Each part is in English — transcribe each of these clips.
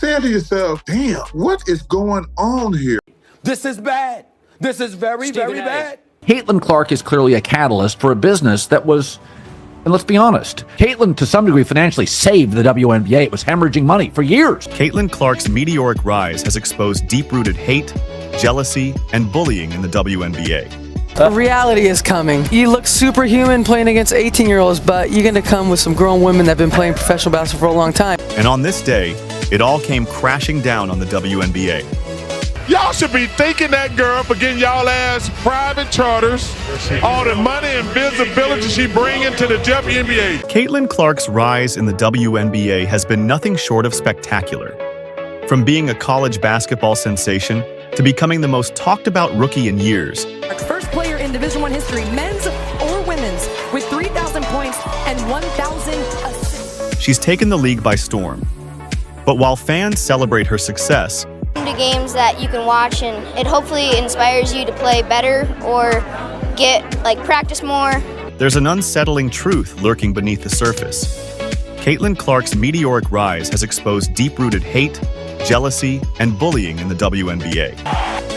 saying to yourself, damn, what is going on here? This is bad. This is very bad. Caitlin Clark is clearly a catalyst for a business that was, and let's be honest, Caitlin to some degree financially saved the WNBA. It was hemorrhaging money for years. Caitlin Clark's meteoric rise has exposed deep-rooted hate, jealousy, and bullying in the WNBA. Reality is coming. You look superhuman playing against 18-year-olds, but you're going to come with some grown women that have been playing professional basketball for a long time. And on this day, it all came crashing down on the WNBA. Y'all should be thanking that girl for getting y'all ass private charters, all the money and visibility she bringing to the WNBA. Caitlin Clark's rise in the WNBA has been nothing short of spectacular. From being a college basketball sensation to becoming the most talked about rookie in years. First player in Division I history, men's or women's, with 3,000 points and 1,000 assists. She's taken the league by storm. But while fans celebrate her success, to games that you can watch, and it hopefully inspires you to play better or practice more. There's an unsettling truth lurking beneath the surface. Caitlin Clark's meteoric rise has exposed deep-rooted hate, jealousy, and bullying in the WNBA.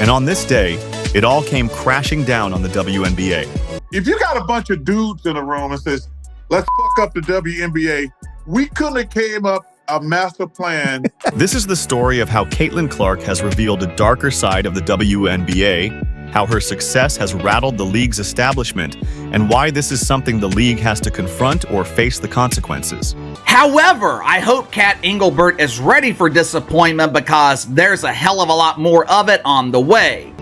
And on this day, it all came crashing down on the WNBA. If you got a bunch of dudes in a room and says, let's fuck up the WNBA, we couldn't have came up a master plan. This is the story of how Caitlin Clark has revealed a darker side of the WNBA, how her success has rattled the league's establishment, and why this is something the league has to confront or face the consequences. However, I hope Kat Engelbert is ready for disappointment because there's a hell of a lot more of it on the way.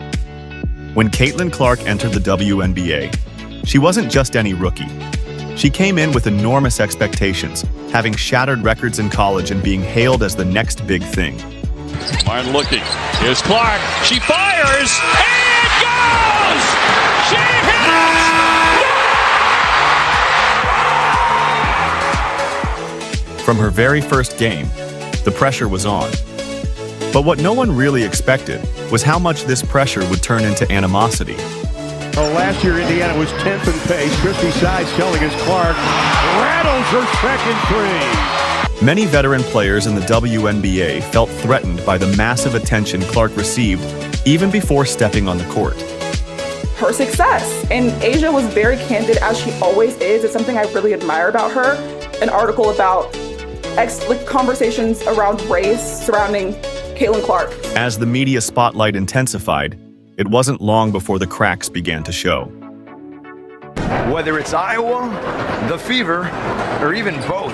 When Caitlin Clark entered the WNBA, she wasn't just any rookie. She came in with enormous expectations, having shattered records in college and being hailed as the next big thing. Martin looking. Here's Clark. She fires and goes! She hits! From her very first game, the pressure was on. But what no one really expected was how much this pressure would turn into animosity. Last year, Indiana was 10th in pace. Christy Sides telling us Clark rattles her second three. Many veteran players in the WNBA felt threatened by the massive attention Clark received even before stepping on the court. Her success. And Asia was very candid, as she always is. It's something I really admire about her. An article about conversations around race surrounding Caitlin Clark. As the media spotlight intensified, it wasn't long before the cracks began to show. Whether it's Iowa, the Fever, or even both,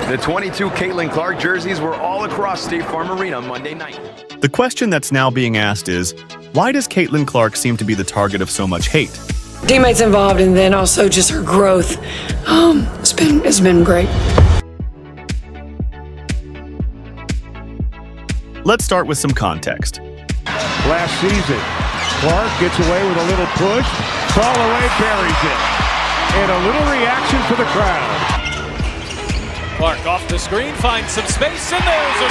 the 22 Caitlin Clark jerseys were all across State Farm Arena Monday night. The question that's now being asked is, why does Caitlin Clark seem to be the target of so much hate? Teammates involved, and then also just her growth. It's been great. Let's start with some context. Last season, Clark gets away with a little push, fall away, buries it. And a little reaction for the crowd. Clark off the screen, finds some space, and there's a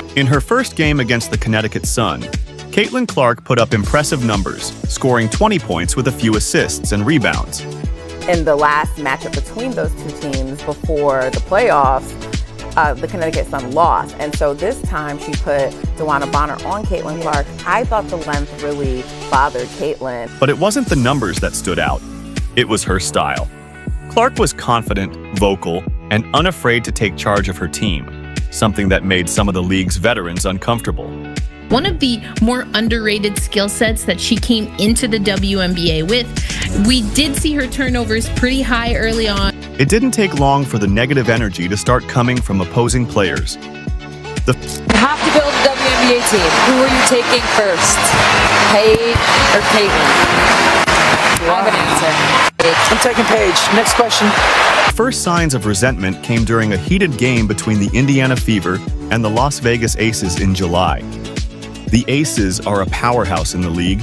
three. In her first game against the Connecticut Sun, Caitlin Clark put up impressive numbers, scoring 20 points with a few assists and rebounds. In the last matchup between those two teams before the playoffs, the Connecticut Sun lost. And so this time she put DeWanna Bonner on Caitlin Clark. I thought the length really bothered Caitlin. But it wasn't the numbers that stood out. It was her style. Clark was confident, vocal, and unafraid to take charge of her team, something that made some of the league's veterans uncomfortable. One of the more underrated skill sets that she came into the WNBA with, we did see her turnovers pretty high early on. It didn't take long for the negative energy to start coming from opposing players. You have to build a WNBA team. Who are you taking first? Paige or Caitlin? I have an answer. I'm taking Paige. Next question. First signs of resentment came during a heated game between the Indiana Fever and the Las Vegas Aces in July. The Aces are a powerhouse in the league,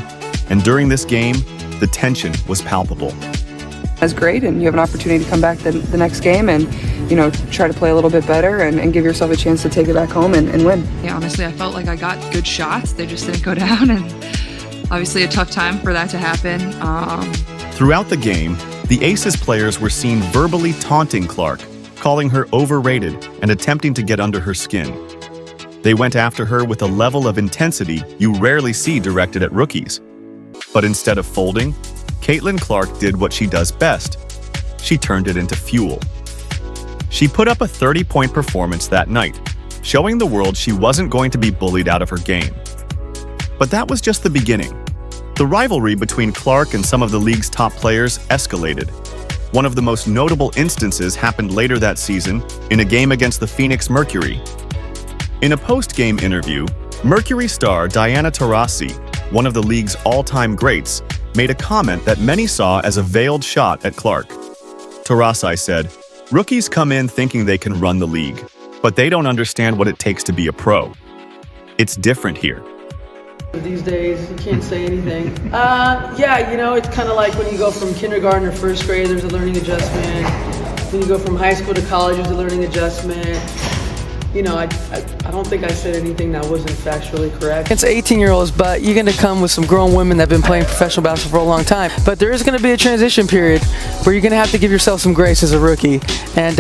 and during this game, the tension was palpable. That's great, and you have an opportunity to come back the next game and, try to play a little bit better and give yourself a chance to take it back home and win. Yeah, honestly, I felt like I got good shots. They just didn't go down, and obviously a tough time for that to happen. Throughout the game, the Aces players were seen verbally taunting Clark, calling her overrated and attempting to get under her skin. They went after her with a level of intensity you rarely see directed at rookies. But instead of folding, Caitlin Clark did what she does best. She turned it into fuel. She put up a 30-point performance that night, showing the world she wasn't going to be bullied out of her game. But that was just the beginning. The rivalry between Clark and some of the league's top players escalated. One of the most notable instances happened later that season in a game against the Phoenix Mercury. In a post-game interview, Mercury star Diana Taurasi, one of the league's all-time greats, made a comment that many saw as a veiled shot at Clark. Taurasi said, "Rookies come in thinking they can run the league, but they don't understand what it takes to be a pro. It's different here." These days, you can't say anything. Yeah, you know, it's kind of like when you go from kindergarten or first grade, there's a learning adjustment. When you go from high school to college, there's a learning adjustment. You know, I don't think I said anything that wasn't factually correct. It's 18-year-olds, but you're going to come with some grown women that have been playing professional basketball for a long time. But there is going to be a transition period where you're going to have to give yourself some grace as a rookie. And,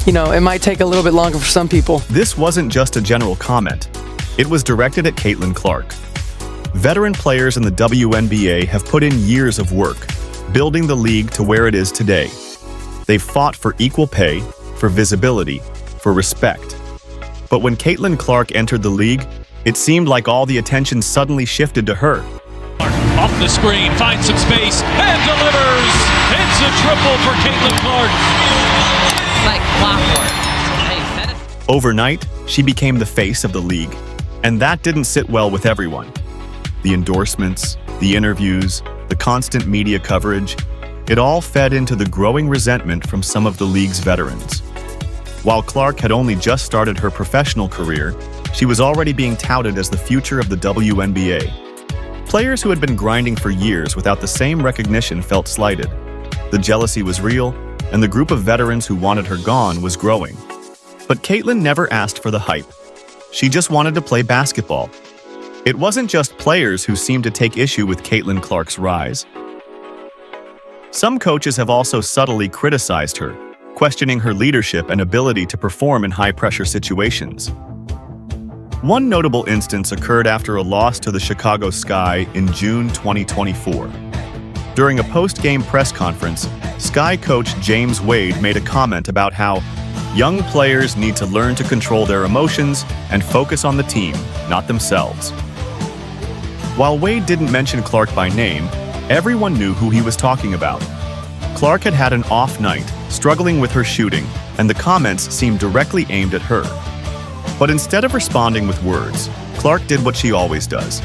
you know, it might take a little bit longer for some people. This wasn't just a general comment. It was directed at Caitlin Clark. Veteran players in the WNBA have put in years of work, building the league to where it is today. They've fought for equal pay, for visibility, for respect. But when Caitlin Clark entered the league, it seemed like all the attention suddenly shifted to her. Off the screen, finds some space, and delivers! It's a triple for Caitlin Clark. Like clockwork. Overnight, she became the face of the league, and that didn't sit well with everyone. The endorsements, the interviews, the constant media coverage, it all fed into the growing resentment from some of the league's veterans. While Clark had only just started her professional career, she was already being touted as the future of the WNBA. Players who had been grinding for years without the same recognition felt slighted. The jealousy was real, and the group of veterans who wanted her gone was growing. But Caitlin never asked for the hype. She just wanted to play basketball. It wasn't just players who seemed to take issue with Caitlin Clark's rise. Some coaches have also subtly criticized her, questioning her leadership and ability to perform in high-pressure situations. One notable instance occurred after a loss to the Chicago Sky in June 2024. During a post-game press conference, Sky coach James Wade made a comment about how young players need to learn to control their emotions and focus on the team, not themselves. While Wade didn't mention Clark by name, everyone knew who he was talking about. Clark had had an off night, struggling with her shooting, and the comments seemed directly aimed at her. But instead of responding with words, Clark did what she always does.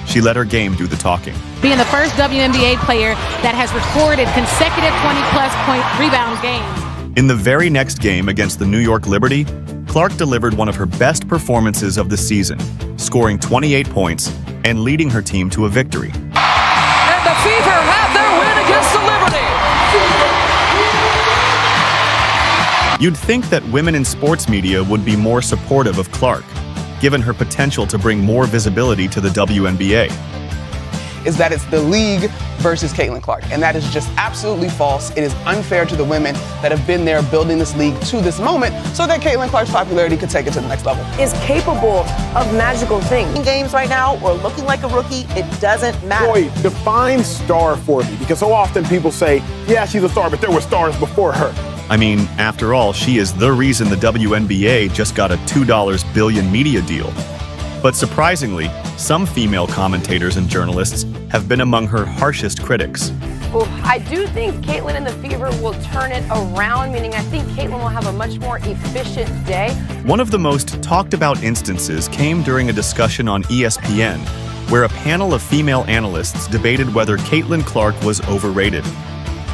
She let her game do the talking. Being the first WNBA player that has recorded consecutive 20-plus point rebound games. In the very next game against the New York Liberty, Clark delivered one of her best performances of the season, scoring 28 points and leading her team to a victory. And the Fever have their win against the Liberty. You'd think that women in sports media would be more supportive of Clark, given her potential to bring more visibility to the WNBA. Is that it's the league versus Caitlin Clark, and that is just absolutely false. It is unfair to the women that have been there building this league to this moment so that Caitlin Clark's popularity could take it to the next level. Is capable of magical things. In games right now, or looking like a rookie, it doesn't matter. Boy, define star for me, because so often people say, yeah, she's a star, but there were stars before her. I mean, after all, she is the reason the WNBA just got a $2 billion media deal. But surprisingly, some female commentators and journalists have been among her harshest critics. Well, I do think Caitlin and the Fever will turn it around, meaning I think Caitlin will have a much more efficient day. One of the most talked about instances came during a discussion on ESPN, where a panel of female analysts debated whether Caitlin Clark was overrated.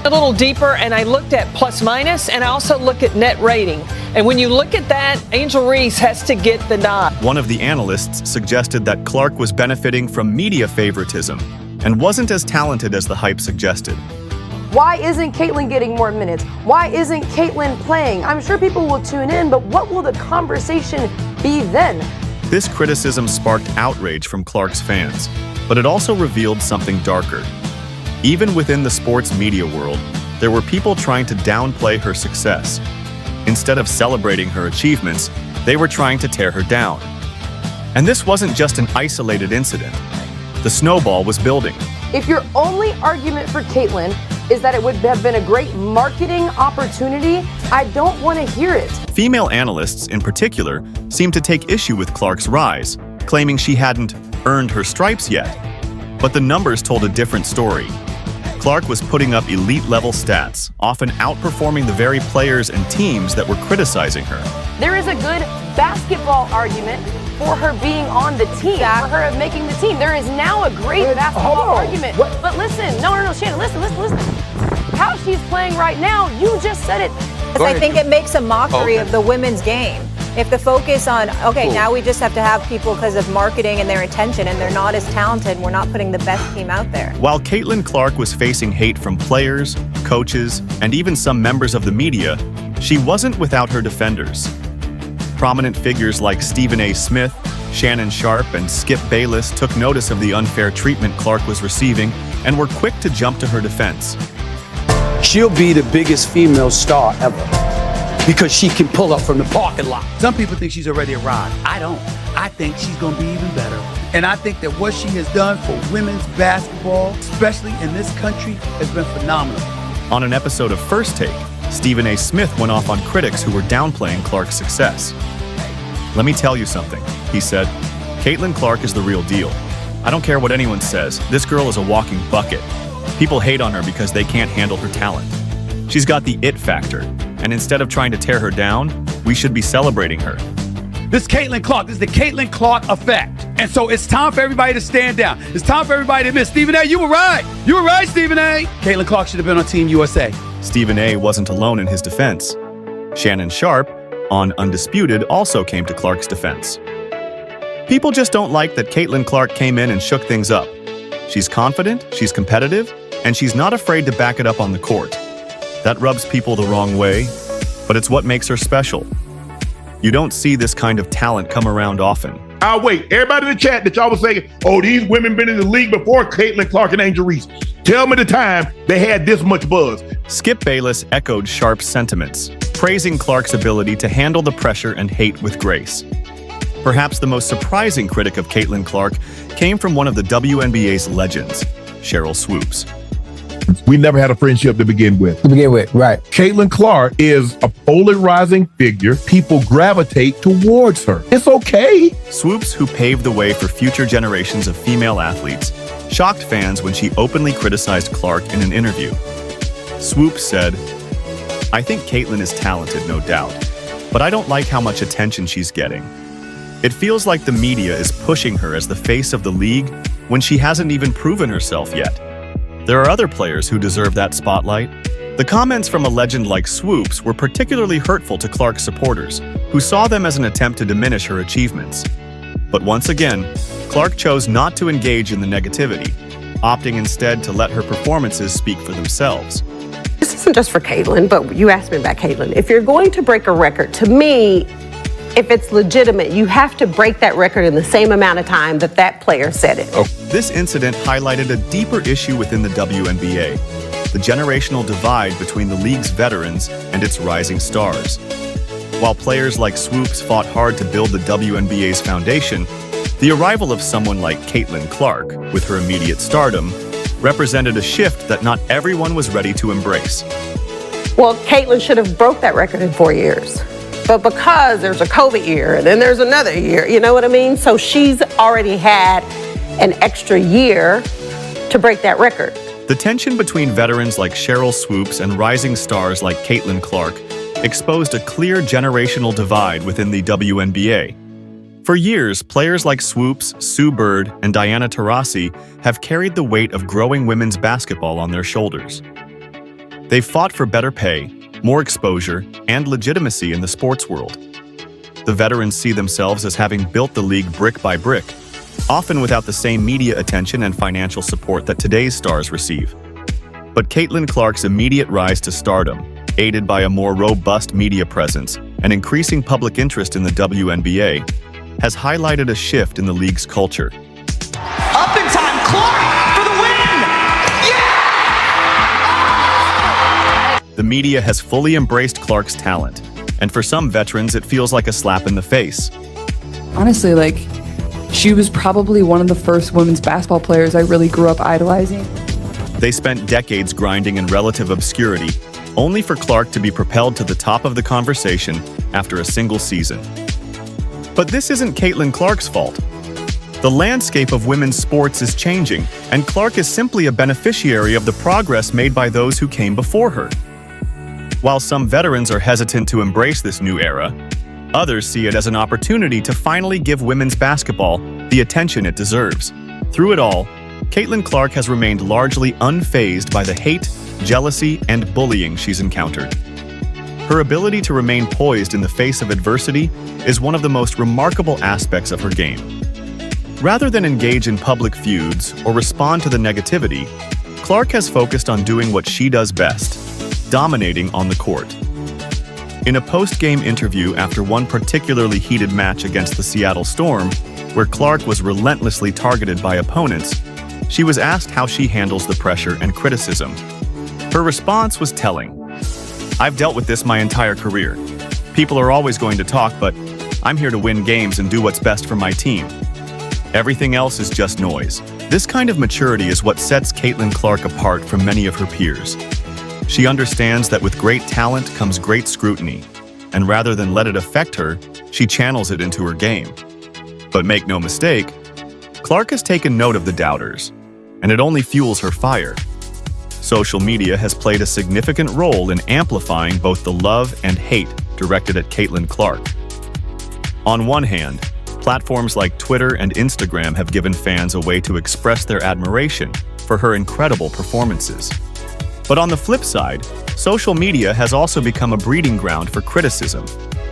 A little deeper, and I looked at plus minus, and I also look at net rating. And when you look at that, Angel Reese has to get the nod. One of the analysts suggested that Clark was benefiting from media favoritism and wasn't as talented as the hype suggested. Why isn't Caitlin getting more minutes? Why isn't Caitlin playing? I'm sure people will tune in, but what will the conversation be then? This criticism sparked outrage from Clark's fans, but it also revealed something darker. Even within the sports media world, there were people trying to downplay her success. Instead of celebrating her achievements, they were trying to tear her down. And this wasn't just an isolated incident. The snowball was building. If your only argument for Caitlin is that it would have been a great marketing opportunity, I don't want to hear it. Female analysts, in particular, seemed to take issue with Clark's rise, claiming she hadn't earned her stripes yet. But the numbers told a different story. Clark was putting up elite-level stats, often outperforming the very players and teams that were criticizing her. There is a good basketball argument for her being on the team, for her making the team. There is now a great basketball argument. But listen, no, Shannon, listen. How she's playing right now, you just said it. I think it makes a mockery of the women's game. If the focus on, now we just have to have people because of marketing and their attention, and they're not as talented, we're not putting the best team out there. While Caitlin Clark was facing hate from players, coaches, and even some members of the media, she wasn't without her defenders. Prominent figures like Stephen A. Smith, Shannon Sharpe, and Skip Bayless took notice of the unfair treatment Clark was receiving and were quick to jump to her defense. She'll be the biggest female star ever because she can pull up from the parking lot. Some people think she's already arrived. I don't. I think she's going to be even better. And I think that what she has done for women's basketball, especially in this country, has been phenomenal. On an episode of First Take, Stephen A. Smith went off on critics who were downplaying Clark's success. "Let me tell you something," he said. "Caitlin Clark is the real deal. I don't care what anyone says. This girl is a walking bucket. People hate on her because they can't handle her talent. She's got the it factor, and instead of trying to tear her down, we should be celebrating her." This is Caitlin Clark. This is the Caitlin Clark effect. And so it's time for everybody to stand down. It's time for everybody to admit, Stephen A., you were right. You were right, Stephen A. Caitlin Clark should have been on Team USA. Stephen A. wasn't alone in his defense. Shannon Sharpe, on Undisputed, also came to Clark's defense. "People just don't like that Caitlin Clark came in and shook things up. She's confident, she's competitive, and she's not afraid to back it up on the court. That rubs people the wrong way, but it's what makes her special. You don't see this kind of talent come around often." I'll wait. Everybody in the chat that y'all was saying, oh, these women been in the league before Caitlin Clark and Angel Reese. Tell me the time they had this much buzz. Skip Bayless echoed Sharpe's sentiments, praising Clark's ability to handle the pressure and hate with grace. Perhaps the most surprising critic of Caitlin Clark came from one of the WNBA's legends, Cheryl Swoops. We never had a friendship to begin with. Right. Caitlin Clark is a polarizing figure. People gravitate towards her. It's okay. Swoops, who paved the way for future generations of female athletes, shocked fans when she openly criticized Clark in an interview. Swoops said, "I think Caitlin is talented, no doubt, but I don't like how much attention she's getting. It feels like the media is pushing her as the face of the league when she hasn't even proven herself yet. There are other players who deserve that spotlight." The comments from a legend like Swoops were particularly hurtful to Clark's supporters, who saw them as an attempt to diminish her achievements. But once again, Clark chose not to engage in the negativity, opting instead to let her performances speak for themselves. This isn't just for Caitlin, but you asked me about Caitlin. If you're going to break a record, to me, if it's legitimate, you have to break that record in the same amount of time that that player set it. This incident highlighted a deeper issue within the WNBA, the generational divide between the league's veterans and its rising stars. While players like Swoops fought hard to build the WNBA's foundation, the arrival of someone like Caitlin Clark, with her immediate stardom, represented a shift that not everyone was ready to embrace. Well, Caitlin should have broke that record in 4 years. But because there's a COVID year and then there's another year, you know what I mean? So she's already had an extra year to break that record. The tension between veterans like Cheryl Swoops and rising stars like Caitlin Clark exposed a clear generational divide within the WNBA. For years, players like Swoops, Sue Bird, and Diana Taurasi have carried the weight of growing women's basketball on their shoulders. They've fought for better pay, more exposure, and legitimacy in the sports world. The veterans see themselves as having built the league brick by brick, often without the same media attention and financial support that today's stars receive. But Caitlin Clark's immediate rise to stardom, aided by a more robust media presence and increasing public interest in the WNBA, has highlighted a shift in the league's culture. Up in time, Clark for the win! The media has fully embraced Clark's talent, And for some veterans, it feels like a slap in the face. Honestly, like, she was probably one of the first women's basketball players I really grew up idolizing. They spent decades grinding in relative obscurity, only for Clark to be propelled to the top of the conversation after a single season. But this isn't Caitlin Clark's fault. The landscape of women's sports is changing, and Clark is simply a beneficiary of the progress made by those who came before her. While some veterans are hesitant to embrace this new era, others see it as an opportunity to finally give women's basketball the attention it deserves. Through it all, Caitlin Clark has remained largely unfazed by the hate, jealousy, and bullying she's encountered. Her ability to remain poised in the face of adversity is one of the most remarkable aspects of her game. Rather than engage in public feuds or respond to the negativity, Clark has focused on doing what she does best, dominating on the court. In a post-game interview after one particularly heated match against the Seattle Storm, where Clark was relentlessly targeted by opponents, she was asked how she handles the pressure and criticism. Her response was telling. "I've dealt with this my entire career. People are always going to talk, but I'm here to win games and do what's best for my team. Everything else is just noise." This kind of maturity is what sets Caitlin Clark apart from many of her peers. She understands that with great talent comes great scrutiny, and rather than let it affect her, she channels it into her game. But make no mistake, Clark has taken note of the doubters, and it only fuels her fire. Social media has played a significant role in amplifying both the love and hate directed at Caitlin Clark. On one hand, platforms like Twitter and Instagram have given fans a way to express their admiration for her incredible performances. But on the flip side, social media has also become a breeding ground for criticism,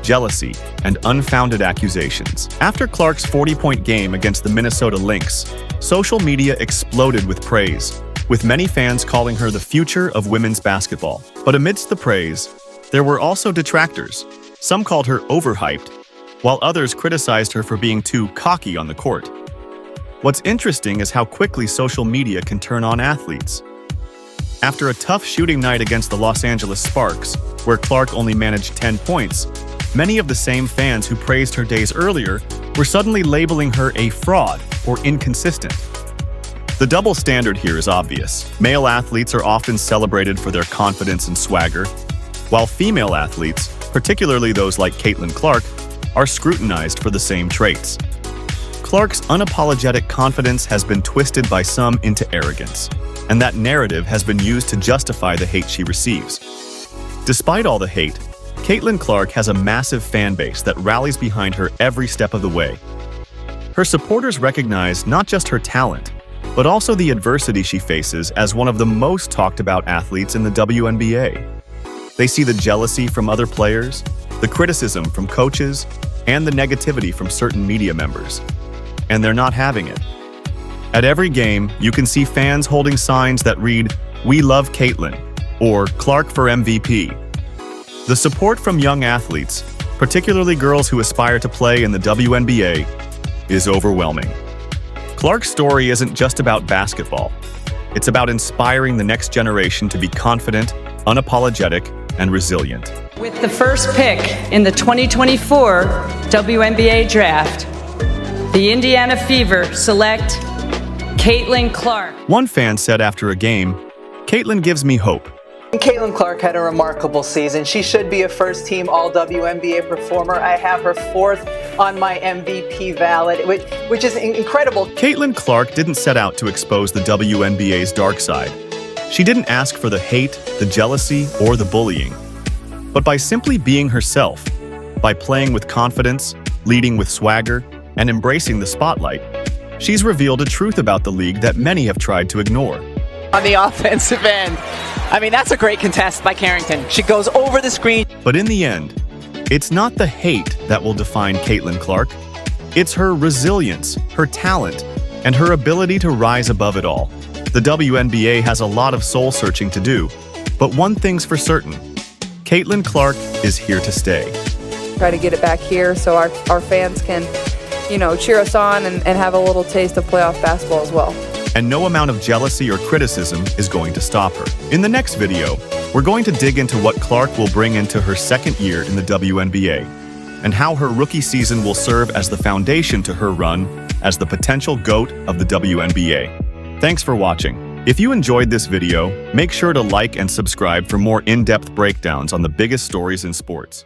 jealousy, and unfounded accusations. After Clark's 40-point game against the Minnesota Lynx, social media exploded with praise, with many fans calling her the future of women's basketball. But amidst the praise, there were also detractors. Some called her overhyped, while others criticized her for being too cocky on the court. What's interesting is how quickly social media can turn on athletes. After a tough shooting night against the Los Angeles Sparks, where Clark only managed 10 points, many of the same fans who praised her days earlier were suddenly labeling her a fraud or inconsistent. The double standard here is obvious. Male athletes are often celebrated for their confidence and swagger, while female athletes, particularly those like Caitlin Clark, are scrutinized for the same traits. Clark's unapologetic confidence has been twisted by some into arrogance, and that narrative has been used to justify the hate she receives. Despite all the hate, Caitlin Clark has a massive fan base that rallies behind her every step of the way. Her supporters recognize not just her talent, but also the adversity she faces as one of the most talked about athletes in the WNBA. They see the jealousy from other players, the criticism from coaches, and the negativity from certain media members. And they're not having it. At every game, you can see fans holding signs that read, "We love Caitlin," or "Clark for MVP." The support from young athletes, particularly girls who aspire to play in the WNBA, is overwhelming. Clark's story isn't just about basketball. It's about inspiring the next generation to be confident, unapologetic, and resilient. With the first pick in the 2024 WNBA draft, the Indiana Fever select Caitlin Clark. One fan said after a game, "Caitlin gives me hope." Caitlin Clark had a remarkable season. She should be a first-team All-WNBA performer. I have her 4th on my MVP ballot, which is incredible. Caitlin Clark didn't set out to expose the WNBA's dark side. She didn't ask for the hate, the jealousy, or the bullying. But by simply being herself, by playing with confidence, leading with swagger, and embracing the spotlight, she's revealed a truth about the league that many have tried to ignore. On the offensive end, I mean, that's a great contest by Carrington. She goes over the screen. But in the end, it's not the hate that will define Caitlin Clark. It's her resilience, her talent, and her ability to rise above it all. The WNBA has a lot of soul-searching to do, but one thing's for certain. Caitlin Clark is here to stay. Try to get it back here so our fans can, cheer us on and have a little taste of playoff basketball as well. And no amount of jealousy or criticism is going to stop her. In the next video, We're going to dig into what Clark will bring into her second year in the WNBA, and how her rookie season will serve as the foundation to her run as the potential GOAT of the WNBA. Thanks for watching. If you enjoyed this video, make sure to like and subscribe for more in-depth breakdowns on the biggest stories in sports.